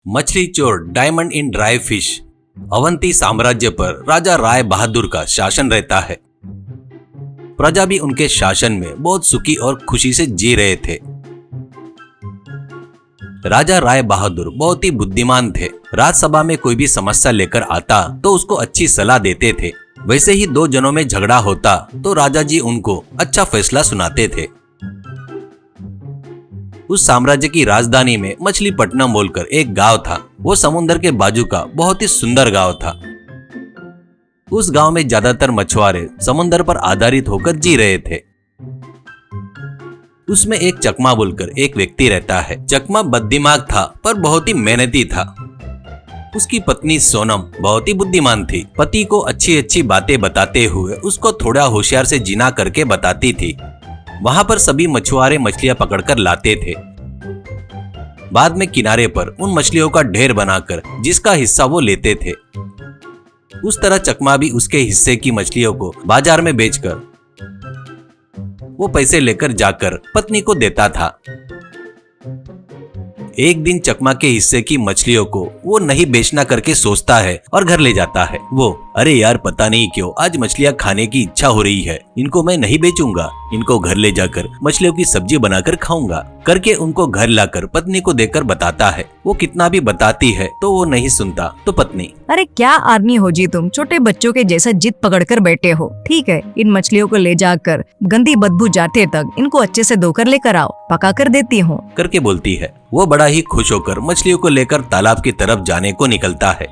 मछली चोर diamond in dry fish. Avanti साम्राज्य पर राजा राय बहादुर का शासन रहता है। प्रजा भी उनके शासन में बहुत सुखी और खुशी से जी रहे थे। राजा राय बहादुर बहुत ही बुद्धिमान थे। राज्यसभा में कोई भी समस्या लेकर आता तो उसको अच्छी सलाह देते थे। वैसे ही दो जनों में झगड़ा होता तो राजा जी उनको अच्छा फैसला सुनाते थे। उस साम्राज्य की राजधानी में मछलीपट्टनम बोलकर एक गांव था। वो समुद्र के बाजू का बहुत ही सुंदर गांव था। उस गांव में ज्यादातर मछुआरे समुद्र पर आधारित होकर जी रहे थे। उसमें एक चकमा बोलकर एक व्यक्ति रहता है। चकमा बददिमाग था पर बहुत ही मेहनती था। उसकी पत्नी सोनम बहुत ही बुद्धिमान थी। पति को अच्छी अच्छी बातें बताते हुए उसको थोड़ा होशियार से जीना करके बताती थी। वहां पर सभी मछुआरे मछलियां पकड़कर लाते थे। बाद में किनारे पर उन मछलियों का ढेर बनाकर जिसका हिस्सा वो लेते थे। उस तरह चकमा भी उसके हिस्से की मछलियों को बाजार में बेचकर वो पैसे लेकर जाकर पत्नी को देता था। एक दिन चकमा के हिस्से की मछलियों को वो नहीं बेचना करके सोचता है और घर ले जाता है। वो अरे यार पता नहीं क्यों आज मछलियां खाने की इच्छा हो रही है, इनको मैं नहीं बेचूंगा, इनको घर ले जाकर मछलियों की सब्जी बनाकर खाऊंगा करके उनको घर लाकर पत्नी को देकर बताता है। वो कितना भी बताती है तो वो नहीं सुनता। तो पत्नी अरे क्या आदमी हो जी तुम, छोटे बच्चों के जैसा जिद पकड़ कर बैठे हो। ठीक है, इन मछलियों को ले जाकर गंदी बदबू जाते तक इनको अच्छे से धोकर लेकर आओ, पका कर देती हूँ करके बोलती है। वो बड़ा ही खुश होकर मछलियों को लेकर तालाब की तरफ जाने को निकलता है।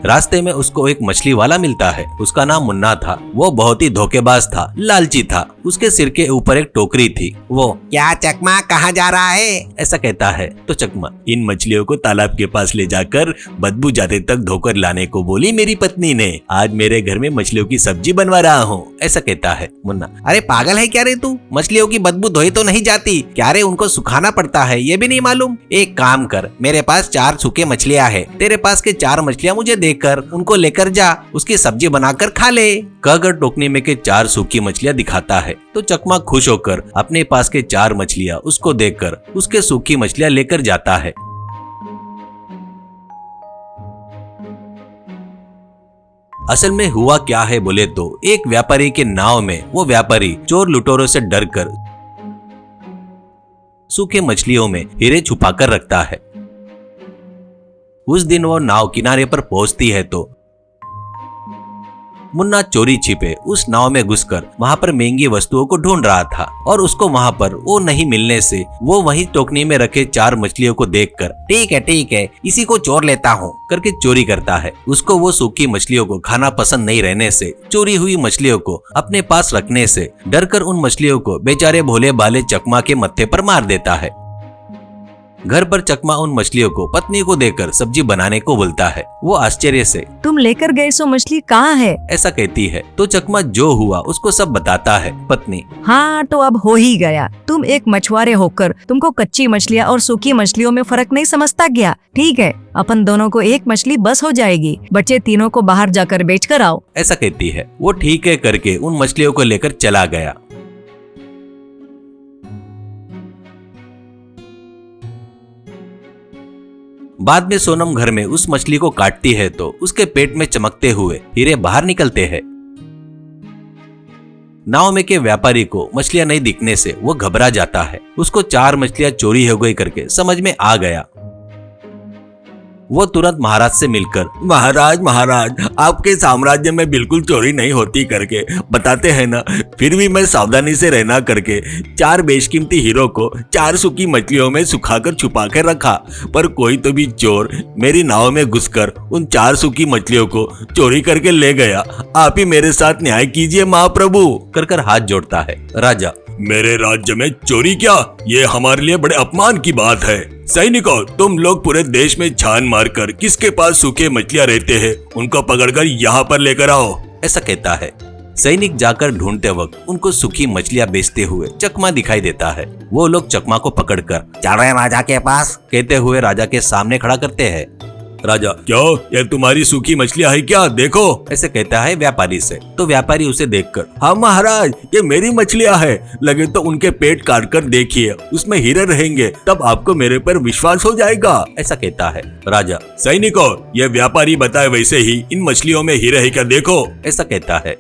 रास्ते में उसको एक मछली वाला मिलता है। उसका नाम मुन्ना था। वो बहुत ही धोखेबाज था, लालची था। उसके सिर के ऊपर एक टोकरी थी। वो क्या चकमा कहाँ जा रहा है? ऐसा कहता है। तो चकमा इन मछलियों को तालाब के पास ले जाकर बदबू जाते तक धोकर लाने को बोली मेरी पत्नी ने। आज मेरे घर में मछलियों की सब्जी बनवा रहा हूँ, ऐसा कहता है मुन्ना। अरे पागल है क्या रे तू? मछलियों की बदबू धोई तो नहीं जाती क्या रे? उनको सुखाना पड़ता है, ये भी नहीं मालूम? एक काम कर, मेरे पास 4 सूखे मछलियाँ है, तेरे पास के 4 मछलियाँ मुझे देकर उनको लेकर जा, उसकी सब्जी बनाकर खा ले। कहकर टोकनी में के 4 सूखी मछलियां दिखाता है। तो चकमा खुश होकर अपने पास के 4 मछलियां उसको देकर उसके सूखी मछलियां लेकर जाता है। असल में हुआ क्या है बोले तो एक व्यापारी के नाव में वो व्यापारी चोर लुटेरों से डरकर सूखे मछलियों में हीरे छुपाकर रखता है। उस दिन वो नाव किनारे पर पहुंचती है तो मुन्ना चोरी छिपे उस नाव में घुसकर वहां पर महंगी वस्तुओं को ढूंढ रहा था और उसको वहां पर वो नहीं मिलने से वो वहीं टोकनी में रखे 4 मछलियों को देखकर ठीक है, इसी को चोर लेता हूँ करके चोरी करता है। उसको वो सूखी मछलियों को खाना पसंद नहीं रहने से चोरी हुई मछलियों को अपने पास रखने से डरकर उन मछलियों को बेचारे भोले भाले चकमा के मत्थे पर मार देता है। घर पर चकमा उन मछलियों को पत्नी को देकर सब्जी बनाने को बोलता है। वो आश्चर्य से तुम लेकर गए सो मछली कहाँ है, ऐसा कहती है। तो चकमा जो हुआ उसको सब बताता है। पत्नी हाँ तो अब हो ही गया। तुम एक मछुआरे होकर तुमको कच्ची मछलियाँ और सूखी मछलियों में फर्क नहीं समझता क्या? ठीक है, अपन दोनों को एक मछली बस हो जाएगी, बच्चे तीनों को बाहर जाकर बेच कर आओ, ऐसा कहती है। वो ठीक है करके उन मछलियों को लेकर चला गया। बाद में सोनम घर में उस मछली को काटती है तो उसके पेट में चमकते हुए हीरे बाहर निकलते हैं। नाव में के व्यापारी को मछलियां नहीं दिखने से वो घबरा जाता है। उसको 4 मछलियां चोरी हो गई करके समझ में आ गया। वो तुरंत महाराज से मिलकर महाराज आपके साम्राज्य में बिल्कुल चोरी नहीं होती करके बताते हैं ना, फिर भी मैं सावधानी से रहना करके 4 बेशकीमती हीरो को 4 सूखी मछलियों में सुखाकर छुपा कर रखा, पर कोई तो भी चोर मेरी नाव में घुसकर उन 4 सूखी मछलियों को चोरी करके ले गया। आप ही मेरे साथ न्याय कीजिए महाप्रभु कर हाथ जोड़ता है। राजा मेरे राज्य में चोरी क्या? ये हमारे लिए बड़े अपमान की बात है। सैनिकों, तुम लोग पूरे देश में छान मारकर किसके पास सूखे मछलियां रहते हैं उनको पकड़कर यहाँ पर लेकर आओ, ऐसा कहता है। सैनिक जाकर ढूंढते वक्त उनको सूखी मछलियां बेचते हुए चकमा दिखाई देता है। वो लोग चकमा को पकड़कर चल रहे राजा के पास कहते हुए राजा के सामने खड़ा करते हैं। राजा क्यों, ये तुम्हारी सूखी मछलियाँ है क्या? देखो। ऐसे कहता है व्यापारी से। तो व्यापारी उसे देखकर, हाँ महाराज, ये मेरी मछलियाँ है। लगे तो उनके पेट काट कर देखिए, उसमें हीरे रहेंगे, तब आपको मेरे पर विश्वास हो जाएगा। ऐसा कहता है। राजा सैनिकों, ये व्यापारी बताए वैसे ही इन मछलियों में हीरे है क्या? देखो। ऐसा कहता है।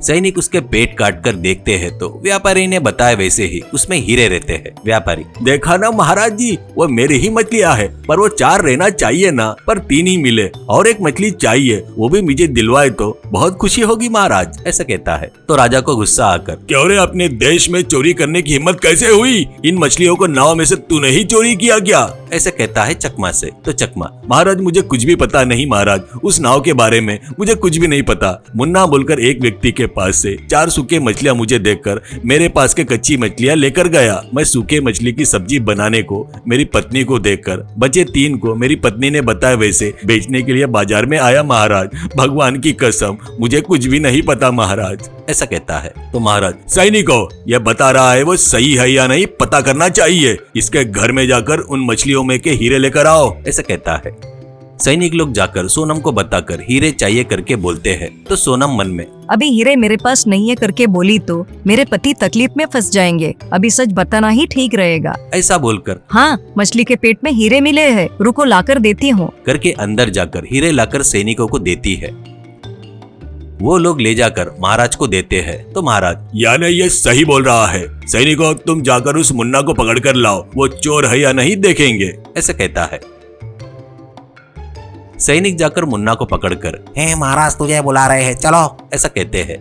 सैनिक उसके पेट काट कर देखते हैं तो व्यापारी ने बताया वैसे ही उसमें हीरे रहते हैं। व्यापारी, देखा ना महाराज जी, वो मेरी ही मछलियाँ है, पर वो 4 रहना चाहिए ना, पर 3 ही मिले और एक मछली चाहिए, वो भी मुझे दिलवाए तो बहुत खुशी होगी महाराज। ऐसा कहता है। तो राजा को गुस्सा आकर, क्यों रे, अपने देश में चोरी करने की हिम्मत कैसे हुई? इन मछलियों को नाव में से तूने ही चोरी किया क्या? ऐसे कहता है चकमा से। तो चकमा, महाराज मुझे कुछ भी पता नहीं महाराज, उस नाव के बारे में मुझे कुछ भी नहीं पता। मुन्ना बोलकर एक व्यक्ति के पास से 4 सूखे मछलियां मुझे देकर मेरे पास के कच्ची मछलियां लेकर गया। मैं सूखे मछली की सब्जी बनाने को मेरी पत्नी को देकर बचे 3 को मेरी पत्नी ने बताया वैसे बेचने के लिए बाजार में आया महाराज। भगवान की कसम मुझे कुछ भी नहीं पता महाराज। ऐसा कहता है। तो महाराज, सैनिकों, यह बता रहा है वो सही है या नहीं पता करना चाहिए। इसके घर में जाकर उन मछलियों में के हीरे लेकर आओ। ऐसा कहता है। सैनिक लोग जाकर सोनम को बताकर हीरे चाहिए करके बोलते हैं। तो सोनम मन में, अभी हीरे मेरे पास नहीं है करके बोली तो मेरे पति तकलीफ में फंस जाएंगे। अभी सच बताना ही ठीक रहेगा। ऐसा बोलकर हाँ, मछली के पेट में हीरे मिले हैं, रुको लाकर देती हूँ। करके अंदर जाकर हीरे लाकर सैनिकों को देती है। वो लोग ले जाकर महाराज को देते हैं। तो महाराज, यानी ये सही बोल रहा है। सैनिकों, तुम जाकर उस मुन्ना को पकड़ कर लाओ, वो चोर है या नहीं देखेंगे। ऐसा कहता है। सैनिक जाकर मुन्ना को पकड़कर, हे महाराज तुझे बुला रहे हैं, चलो। ऐसा कहते हैं।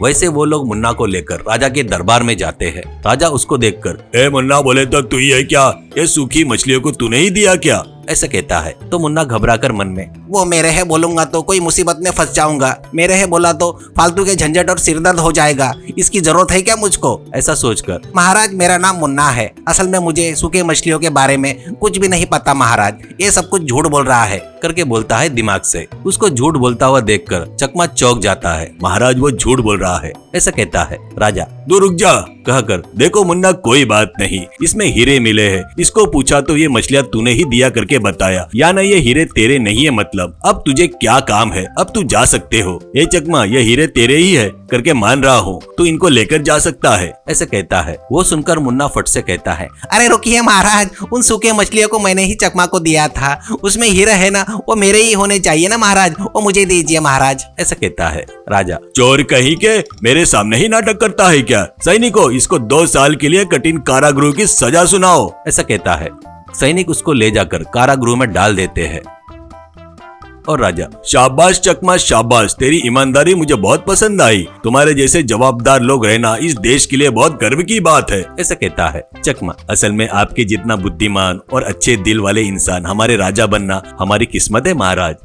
वैसे वो लोग मुन्ना को लेकर राजा के दरबार में जाते हैं। राजा उसको देखकर, ए मुन्ना, बोले तो तू ही है क्या? ये सूखी मछलियों को तूने ही दिया क्या? ऐसा कहता है। तो मुन्ना घबराकर मन में, वो मेरे है बोलूंगा तो कोई मुसीबत में फंस जाऊंगा, मेरे है बोला तो फालतू के झंझट और सिरदर्द हो जाएगा, इसकी जरूरत है क्या मुझको? ऐसा सोचकर, महाराज मेरा नाम मुन्ना है, असल में मुझे सूखे मछलियों के बारे में कुछ भी नहीं पता महाराज, ये सब कुछ झूठ बोल रहा है करके बोलता है दिमाग से। उसको झूठ बोलता हुआ देखकर चकमा चौंक जाता है। महाराज वो झूठ बोल रहा है। ऐसा कहता है। राजा, तू रुक जा, कहकर, देखो मुन्ना कोई बात नहीं, इसमें हीरे मिले हैं। इसको पूछा तो ये मछलियाँ तूने ही दिया करके बताया, या ना ये हीरे तेरे नहीं है। मतलब अब तुझे क्या काम है? अब तू जा सकते हो। ये चकमा, ये हीरे तेरे ही है करके मान रहा हूँ, तू इनको लेकर जा सकता है। ऐसे कहता है। वो सुनकर मुन्ना फट से कहता है, अरे रुकिए महाराज, उन सूखे मछलियों को मैंने ही चकमा को दिया था, उसमें हीरा है ना, वो मेरे ही होने चाहिए ना महाराज, वो मुझे दीजिए महाराज। ऐसा कहता है। राजा, चोर कहीं के, मेरे सामने ही नाटक करता है क्या? सैनिकों, इसको 2 साल के लिए कठिन कारागृह की सजा सुनाओ। ऐसा कहता है। सैनिक उसको ले जाकर कारागृह में डाल देते हैं। और राजा, शाबाश चकमा शाबाश, तेरी ईमानदारी मुझे बहुत पसंद आई। तुम्हारे जैसे जवाबदार लोग रहना इस देश के लिए बहुत गर्व की बात है। ऐसा कहता है। चकमा, असल में आपके जितना बुद्धिमान और अच्छे दिल वाले इंसान हमारे राजा बनना हमारी किस्मत है महाराज।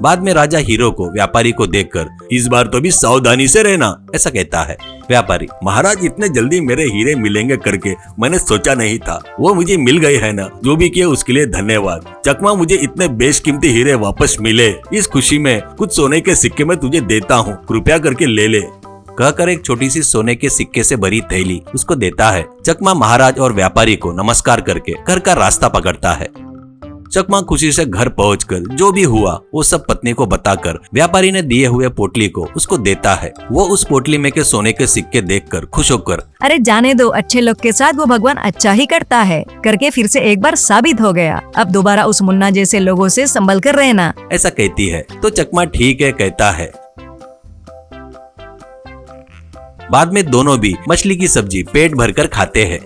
बाद में राजा हीरो को व्यापारी को देखकर, इस बार तो भी सावधानी से रहना। ऐसा कहता है। व्यापारी, महाराज इतने जल्दी मेरे हीरे मिलेंगे करके मैंने सोचा नहीं था, वो मुझे मिल गए है ना, जो भी किए उसके लिए धन्यवाद। चकमा, मुझे इतने बेशकीमती हीरे वापस मिले, इस खुशी में कुछ सोने के सिक्के मैं तुझे देता हूँ, कृपया करके ले ले। कहकर एक छोटी सी सोने के सिक्के से भरी थैली उसको देता है। चकमा महाराज और व्यापारी को नमस्कार करके घर का रास्ता पकड़ता है। चकमा खुशी से घर पहुंचकर जो भी हुआ वो सब पत्नी को बताकर व्यापारी ने दिए हुए पोटली को उसको देता है। वो उस पोटली में के सोने के सिक्के देखकर खुश होकर, अरे जाने दो, अच्छे लोग के साथ वो भगवान अच्छा ही करता है करके फिर से एक बार साबित हो गया। अब दोबारा उस मुन्ना जैसे लोगों से संभल कर रहना। ऐसा कहती है। तो चकमा ठीक है कहता है। बाद में दोनों भी मछली की सब्जी पेट भरकर खाते हैं।